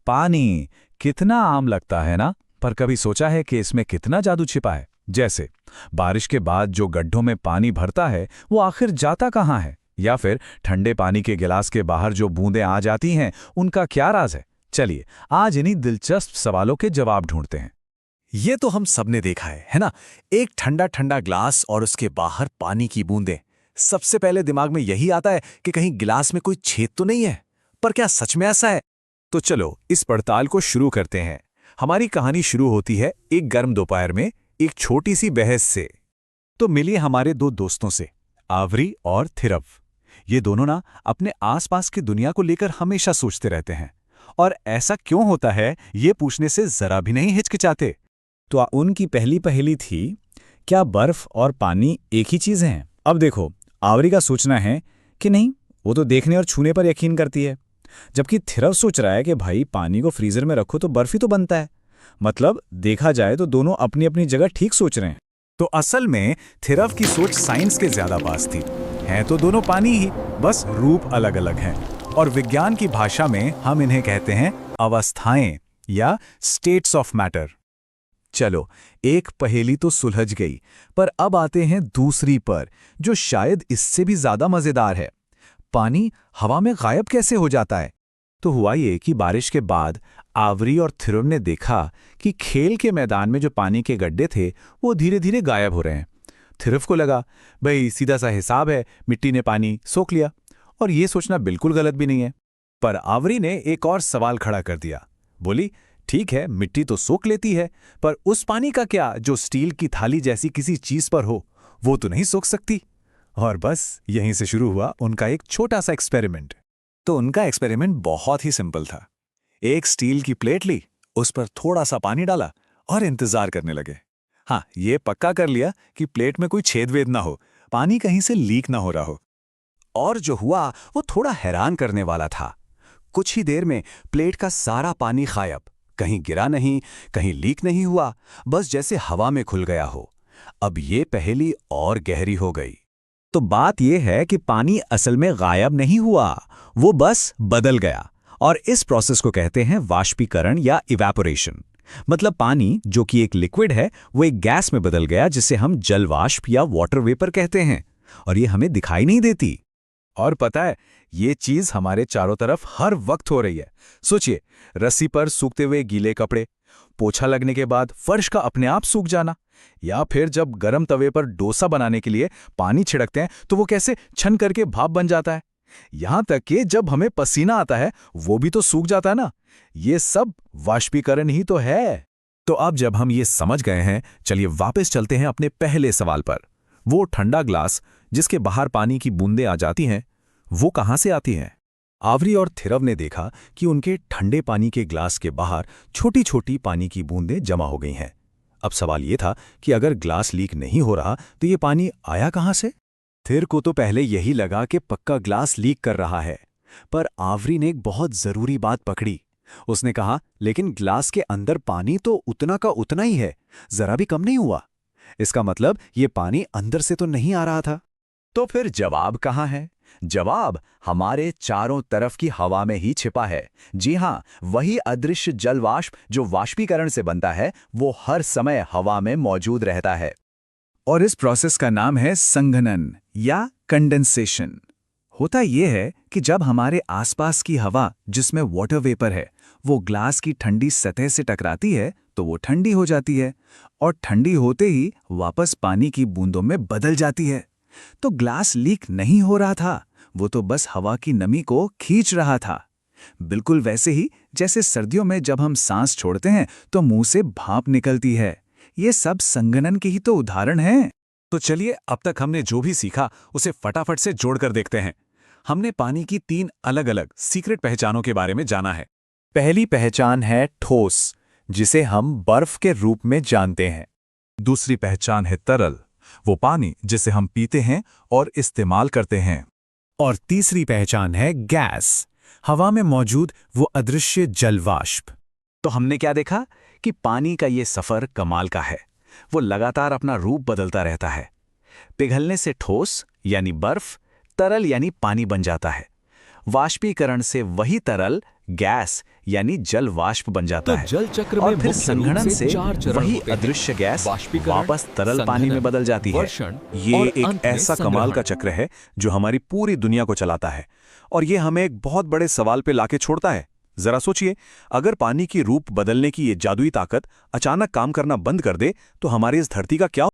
पानी कितना आम लगता है ना, पर कभी सोचा है कि इसमें कितना जादू छिपा है? जैसे बारिश के बाद जो गड्ढों में पानी भरता है वो आखिर जाता कहाँ है? या फिर ठंडे पानी के गिलास के बाहर जो बूंदें आ जाती हैं उनका क्या राज है? चलिए आज इन्हीं दिलचस्प सवालों के जवाब ढूंढते हैं। ये तो हम सबने देखा है ना? एक ठंडा ठंडा ग्लास और उसके बाहर पानी की बूंदें। सबसे पहले दिमाग में यही आता है कि कहीं गिलास में कोई छेद तो नहीं है। पर क्या सच में ऐसा है? तो चलो इस पड़ताल को शुरू करते हैं। हमारी कहानी शुरू होती है एक गर्म दोपहर में, एक छोटी सी बहस से। तो मिलिए हमारे दो दोस्तों से, आवरी और थिरव। ये दोनों ना अपने आसपास की दुनिया को लेकर हमेशा सोचते रहते हैं, और ऐसा क्यों होता है ये पूछने से जरा भी नहीं हिचकिचाते। तो उनकी पहली पहेली थी, क्या बर्फ और पानी एक ही चीज़ हैं? अब देखो, आवरी का सोचना है कि नहीं, वो तो देखने और छूने पर यकीन करती है, जबकि थिरव सोच रहा है कि भाई पानी को फ्रीजर में रखो तो बर्फ ही तो बनता है। मतलब देखा जाए तो दोनों अपनी अपनी जगह ठीक सोच रहे हैं। तो असल में थिरव की सोच साइंस के ज्यादा पास थी। हैं तो दोनों पानी ही, बस रूप अलग अलग हैं। और विज्ञान की भाषा में हम इन्हें कहते हैं अवस्थाएं या स्टेट्स ऑफ मैटर। चलो एक पहेली तो सुलझ गई, पर अब आते हैं दूसरी पर, जो शायद इससे भी ज्यादा मजेदार है। पानी हवा में गायब कैसे हो जाता है? तो हुआ ये कि बारिश के बाद आवरी और थिरव ने देखा कि खेल के मैदान में जो पानी के गड्ढे थे वो धीरे धीरे गायब हो रहे हैं। थिरव को लगा भाई सीधा सा हिसाब है, मिट्टी ने पानी सोख लिया, और ये सोचना बिल्कुल गलत भी नहीं है। पर आवरी ने एक और सवाल खड़ा कर दिया। बोली, ठीक है मिट्टी तो सोख लेती है, पर उस पानी का क्या जो स्टील की थाली जैसी किसी चीज पर हो, वो तो नहीं सोख सकती। और बस यहीं से शुरू हुआ उनका एक छोटा सा एक्सपेरिमेंट। तो उनका एक्सपेरिमेंट बहुत ही सिंपल था। एक स्टील की प्लेट ली, उस पर थोड़ा सा पानी डाला और इंतजार करने लगे। हाँ, ये पक्का कर लिया कि प्लेट में कोई छेद वेद ना हो, पानी कहीं से लीक ना हो रहा हो। और जो हुआ वो थोड़ा हैरान करने वाला था। कुछ ही देर में प्लेट का सारा पानी गायब, कहीं गिरा नहीं, कहीं लीक नहीं हुआ, बस जैसे हवा में खुल गया हो। अब ये पहेली और गहरी हो गई। तो बात यह है कि पानी असल में गायब नहीं हुआ, वो बस बदल गया, और इस प्रोसेस को कहते हैं वाष्पीकरण या इवैपोरेशन। मतलब पानी जो कि एक लिक्विड है वो एक गैस में बदल गया, जिसे हम जल वाष्प या वाटर वेपर कहते हैं, और ये हमें दिखाई नहीं देती। और पता है, ये चीज हमारे चारों तरफ हर वक्त हो रही है। सोचिए, रस्सी पर सूखते हुए गीले कपड़े, पोछा लगने के बाद फर्श का अपने आप सूख जाना, या फिर जब गरम तवे पर डोसा बनाने के लिए पानी छिड़कते हैं तो वो कैसे छन करके भाप बन जाता है। यहां तक कि जब हमें पसीना आता है वो भी तो सूख जाता है ना। ये सब वाष्पीकरण ही तो है। तो अब जब हम ये समझ गए हैं, चलिए वापस चलते हैं अपने पहले सवाल पर। वो ठंडा ग्लास जिसके बाहर पानी की बूंदें आ जाती हैं, वो कहां से आती हैं? आवरी और थिरव ने देखा कि उनके ठंडे पानी के ग्लास के बाहर छोटी छोटी पानी की बूंदें जमा हो गई हैं। अब सवाल ये था कि अगर ग्लास लीक नहीं हो रहा तो ये पानी आया कहां से? थिर को तो पहले यही लगा कि पक्का ग्लास लीक कर रहा है, पर आवरी ने एक बहुत जरूरी बात पकड़ी। उसने कहा, लेकिन ग्लास के अंदर पानी तो उतना का उतना ही है, जरा भी कम नहीं हुआ। इसका मतलब ये पानी अंदर से तो नहीं आ रहा था। तो फिर जवाब कहाँ है? जवाब हमारे चारों तरफ की हवा में ही छिपा है। जी हां, वही अदृश्य जल वाष्प जो वाष्पीकरण से बनता है, वो हर समय हवा में मौजूद रहता है। और इस प्रोसेस का नाम है संघनन या कंडेंसेशन। होता यह है कि जब हमारे आसपास की हवा, जिसमें वाटर वेपर है, वो ग्लास की ठंडी सतह से टकराती है तो वो ठंडी हो जाती है, और ठंडी होते ही वापस पानी की बूंदों में बदल जाती है। तो ग्लास लीक नहीं हो रहा था, वो तो बस हवा की नमी को खींच रहा था। बिल्कुल वैसे ही जैसे सर्दियों में जब हम सांस छोड़ते हैं तो मुंह से भाप निकलती है। ये सब संघनन के ही तो उदाहरण हैं। तो चलिए अब तक हमने जो भी सीखा उसे फटाफट से जोड़कर देखते हैं। हमने पानी की 3 अलग अलग सीक्रेट पहचानों के बारे में जाना है। पहली पहचान है ठोस, जिसे हम बर्फ के रूप में जानते हैं। दूसरी पहचान है तरल, वो पानी जिसे हम पीते हैं और इस्तेमाल करते हैं। और तीसरी पहचान है गैस, हवा में मौजूद वो अदृश्य जल वाष्प। तो हमने क्या देखा कि पानी का ये सफर कमाल का है। वो लगातार अपना रूप बदलता रहता है। पिघलने से ठोस यानी बर्फ, तरल यानी पानी बन जाता है। वाष्पीकरण से वही तरल गैस यानी जल वाष्प बन जाता तो है जल चक्र और में फिर मुख्य रूप संघनन से से 4 चरण वही होते हैं। अदृश्य गैस वाष्पीकरण, वापस तरल पानी में संघनन, बदल जाती है। वर्षण ये और एक अंत में ऐसा कमाल का संग्रहण। चक्र है जो हमारी पूरी दुनिया को चलाता है और ये हमें एक बहुत बड़े सवाल पे लाके छोड़ता है। जरा सोचिए, अगर पानी की रूप बदलने की ये जादुई ताकत अचानक काम करना बंद कर दे तो हमारी इस धरती का क्या